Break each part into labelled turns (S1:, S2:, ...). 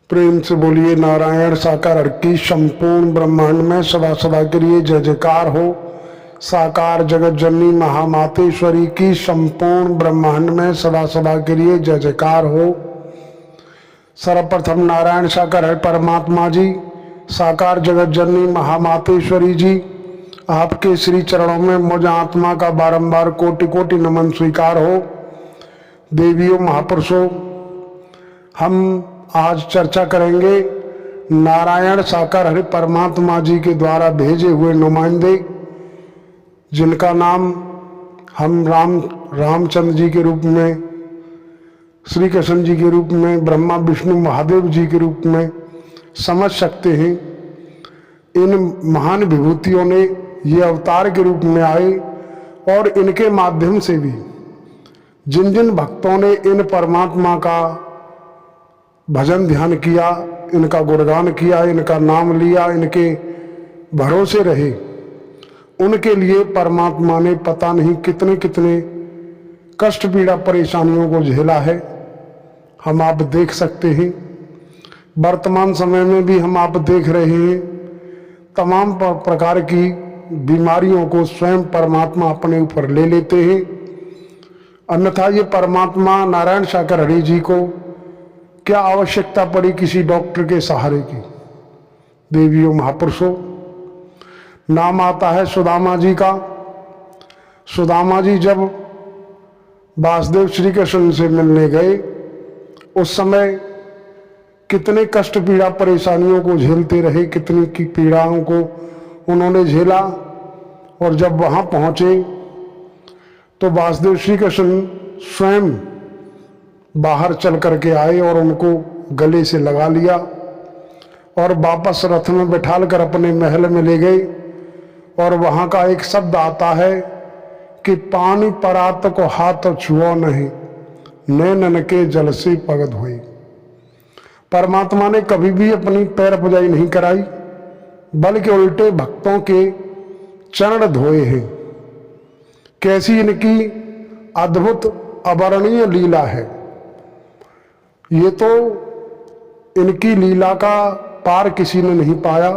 S1: प्रेम से बोलिए नारायण साकार की संपूर्ण ब्रह्मांड में सदा सदा के लिए जय जयकार हो। साकार जगत जननी महामातेश्वरी की संपूर्ण ब्रह्मांड में सदा सदा के लिए जय जयकार हो। सर्वप्रथम नारायण साकार परमात्मा जी, साकार जगत जननी महामातेश्वरी जी, आपके श्री चरणों में मुझ आत्मा का बारंबार कोटि कोटि नमन स्वीकार हो। देवियों महापुरुषों, हम आज चर्चा करेंगे नारायण साकार हरि परमात्मा जी के द्वारा भेजे हुए नुमाइंदे, जिनका नाम हम रामचंद्र जी के रूप में, श्री कृष्ण जी के रूप में, ब्रह्मा विष्णु महादेव जी के रूप में समझ सकते हैं। इन महान विभूतियों ने ये अवतार के रूप में आए और इनके माध्यम से भी जिन जिन भक्तों ने इन परमात्मा का भजन ध्यान किया, इनका गुणगान किया, इनका नाम लिया, इनके भरोसे रहे, उनके लिए परमात्मा ने पता नहीं कितने कितने कष्ट पीड़ा परेशानियों को झेला है। हम आप देख सकते हैं, वर्तमान समय में भी हम आप देख रहे हैं, तमाम प्रकार की बीमारियों को स्वयं परमात्मा अपने ऊपर ले लेते हैं। अन्यथा ये परमात्मा नारायण साकार हरि जी को क्या आवश्यकता पड़ी किसी डॉक्टर के सहारे की। देवियों महापुरुषों, नाम आता है सुदामा जी का। सुदामा जी जब वासुदेव श्री कृष्ण से मिलने गए, उस समय कितने कष्ट पीड़ा परेशानियों को झेलते रहे, कितनी की पीड़ाओं को उन्होंने झेला। और जब वहां पहुंचे तो वासुदेव श्री कृष्ण स्वयं बाहर चल करके आए और उनको गले से लगा लिया और वापस रथ में बैठाल कर अपने महल में ले गए। और वहां का एक शब्द आता है कि पानी परात को हाथ छुओ नहीं, नैनन के जल से पग धोए। परमात्मा ने कभी भी अपनी पैर पुजाई नहीं कराई, बल्कि उल्टे भक्तों के चरण धोए हैं। कैसी इनकी अद्भुत अवर्णनीय लीला है। ये तो इनकी लीला का पार किसी ने नहीं पाया।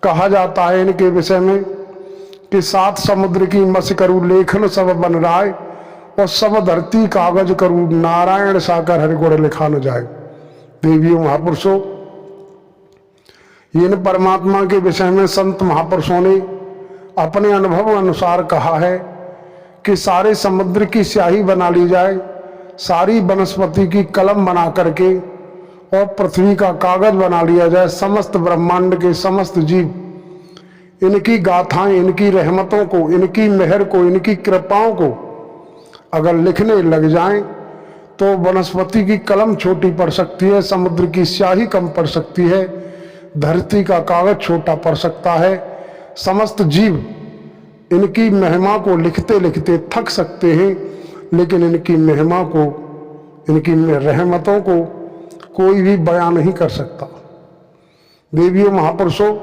S1: कहा जाता है इनके विषय में कि 7 समुद्र की मत्स्य करूँ लेखन सब बन राय, और सब धरती कागज करूँ नारायण साकार हरि गुण लिखा न जाए। देवियों महापुरुषों, इन परमात्मा के विषय में संत महापुरुषों ने अपने अनुभव अनुसार कहा है कि सारे समुद्र की स्याही बना ली जाए, सारी वनस्पति की कलम बना करके और पृथ्वी का कागज बना लिया जाए। समस्त ब्रह्मांड के समस्त जीव इनकी गाथाएं, इनकी रहमतों को, इनकी मेहर को, इनकी कृपाओं को अगर लिखने लग जाएं तो वनस्पति की कलम छोटी पड़ सकती है, समुद्र की स्याही कम पड़ सकती है, धरती का कागज छोटा पड़ सकता है। समस्त जीव इनकी महिमा को लिखते लिखते थक सकते हैं, लेकिन इनकी महिमा को, इनकी रहमतों को कोई भी बयान नहीं कर सकता। देवियों महापुरुषों,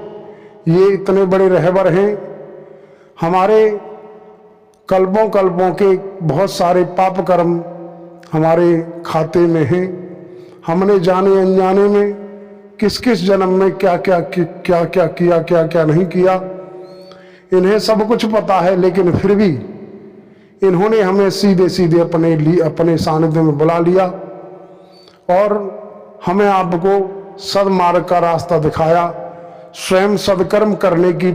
S1: ये इतने बड़े रहबर हैं। हमारे कल्पों कल्पों के बहुत सारे पाप कर्म हमारे खाते में हैं। हमने जाने अनजाने में किस किस जन्म में क्या क्या किया, क्या क्या नहीं किया, इन्हें सब कुछ पता है। लेकिन फिर भी इन्होंने हमें सीधे सीधे अपने सानिध्य में बुला लिया और हमें आपको सदमार्ग का रास्ता दिखाया। स्वयं सदकर्म करने की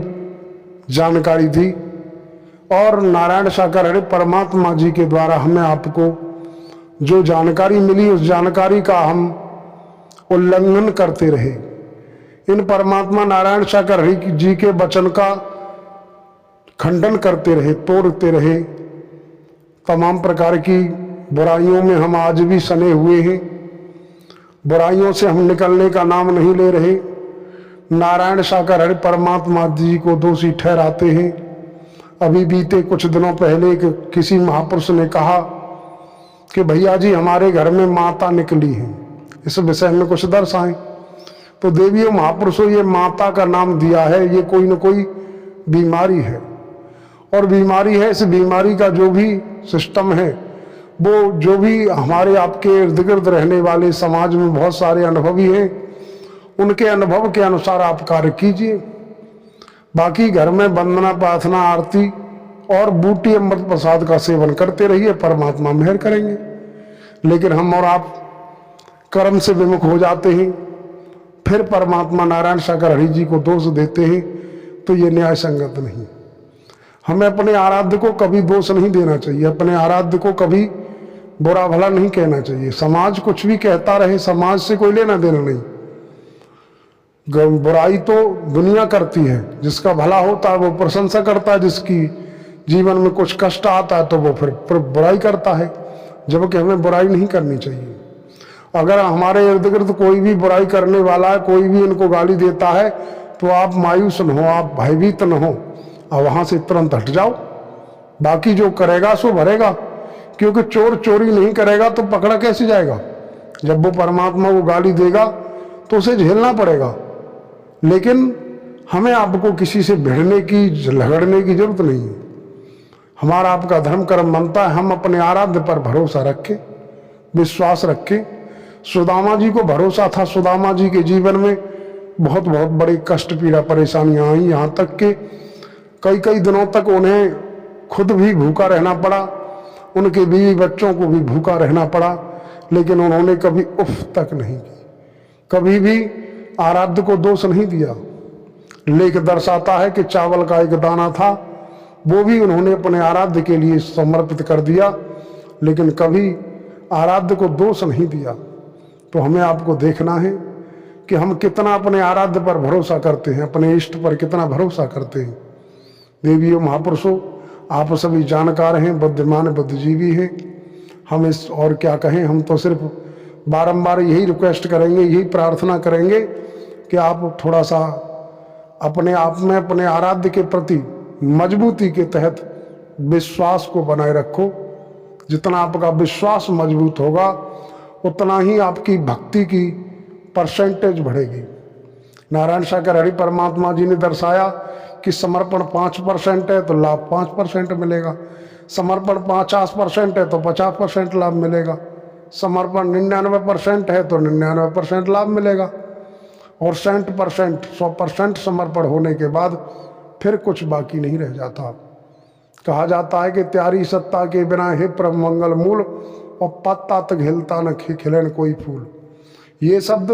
S1: जानकारी दी और नारायण साकार हरि परमात्मा जी के द्वारा हमें आपको जो जानकारी मिली, उस जानकारी का हम उल्लंघन करते रहे। इन परमात्मा नारायण साकार हरि जी के वचन का खंडन करते रहे, तोड़ते रहे। तमाम प्रकार की बुराइयों में हम आज भी सने हुए हैं। बुराइयों से हम निकलने का नाम नहीं ले रहे। नारायण साकार हरि परमात्मा जी को दोषी ठहराते हैं। अभी बीते कुछ दिनों पहले किसी महापुरुष ने कहा कि भैया जी हमारे घर में माता निकली है, इस विषय में कुछ दर्शाएं। तो देवियों महापुरुषों, ये माता का नाम दिया है, ये कोई न कोई बीमारी है। और बीमारी है, इस बीमारी का जो भी सिस्टम है वो जो भी हमारे आपके इर्द गिर्द रहने वाले समाज में बहुत सारे अनुभवी हैं, उनके अनुभव के अनुसार आप कार्य कीजिए। बाकी घर में वंदना, प्रार्थना, आरती और बूटी अमृत प्रसाद का सेवन करते रहिए, परमात्मा मेहर करेंगे। लेकिन हम और आप कर्म से विमुख हो जाते हैं, फिर परमात्मा नारायण सागर हरि जी को दोष देते हैं, तो ये न्याय संगत नहीं। हमें अपने आराध्य को कभी दोष नहीं देना चाहिए, अपने आराध्य को कभी बुरा भला नहीं कहना चाहिए। समाज कुछ भी कहता रहे, समाज से कोई लेना देना नहीं। बुराई तो दुनिया करती है, जिसका भला होता है वो प्रशंसा करता है, जिसकी जीवन में कुछ कष्ट आता है तो वो फिर बुराई करता है, जबकि हमें बुराई नहीं करनी चाहिए। अगर हमारे इर्द गिर्द कोई भी बुराई करने वाला है, कोई भी इनको गाली देता है, तो आप मायूस न हो, आप भयभीत न हो और वहां से तुरंत हट जाओ। बाकी जो करेगा सो भरेगा, क्योंकि चोर चोरी नहीं करेगा तो पकड़ा कैसे जाएगा। जब वो परमात्मा को गाली देगा तो उसे झेलना पड़ेगा। लेकिन हमें आपको किसी से भिड़ने की, झगड़ने की जरूरत नहीं है। हमारा आपका धर्म कर्म बनता है, हम अपने आराध्य पर भरोसा रखें, विश्वास रखें। सुदामा जी को भरोसा था, सुदामा जी के जीवन में बहुत बहुत बड़ी कष्ट, पीड़ा, परेशानियां आई, यहाँ तक कि कई कई दिनों तक उन्हें खुद भी भूखा रहना पड़ा, उनके बीवी बच्चों को भी भूखा रहना पड़ा, लेकिन उन्होंने कभी उफ तक नहीं की, कभी भी आराध्य को दोष नहीं दिया। लेख दर्शाता है कि चावल का एक दाना था, वो भी उन्होंने अपने आराध्य के लिए समर्पित कर दिया, लेकिन कभी आराध्य को दोष नहीं दिया। तो हमें आपको देखना है कि हम कितना अपने आराध्य पर भरोसा करते हैं, अपने इष्ट पर कितना भरोसा करते हैं। देवियों, महापुरुषों, आप सभी जानकार हैं, बुद्धिमान बुद्धिजीवी हैं। हम इस और क्या कहें, हम तो सिर्फ बारंबार यही रिक्वेस्ट करेंगे, यही प्रार्थना करेंगे कि आप थोड़ा सा अपने आप में अपने आराध्य के प्रति मजबूती के तहत विश्वास को बनाए रखो। जितना आपका विश्वास मजबूत होगा, उतना ही आपकी भक्ति की परसेंटेज बढ़ेगी। नारायण सागर हरि परमात्मा जी ने दर्शाया कि समर्पण 5% है तो लाभ 5% मिलेगा, समर्पण 50% है तो 50% लाभ मिलेगा, समर्पण 99% है तो 99% लाभ मिलेगा, और 100% समर्पण होने के बाद फिर कुछ बाकी नहीं रह जाता। कहा जाता है कि त्यारी सत्ता के बिना हे प्रभु मंगल मूल, और पत्ता तक हिलता न खिले न कोई फूल। ये शब्द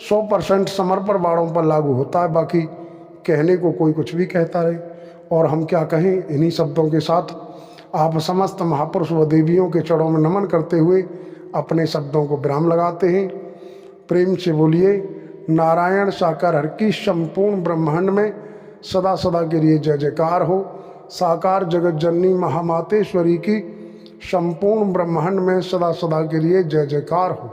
S1: 100% समर्पण वालों पर लागू होता है, बाकी कहने को कोई कुछ भी कहता रहे। और हम क्या कहें, इन्हीं शब्दों के साथ आप समस्त महापुरुष व देवियों के चरणों में नमन करते हुए अपने शब्दों को विराम लगाते हैं। प्रेम से बोलिए नारायण साकार हर की संपूर्ण ब्रह्मांड में सदा सदा के लिए जय जयकार हो। साकार जगत जननी महामातेश्वरी की संपूर्ण ब्रह्मांड में सदा सदा के लिए जय जयकार हो।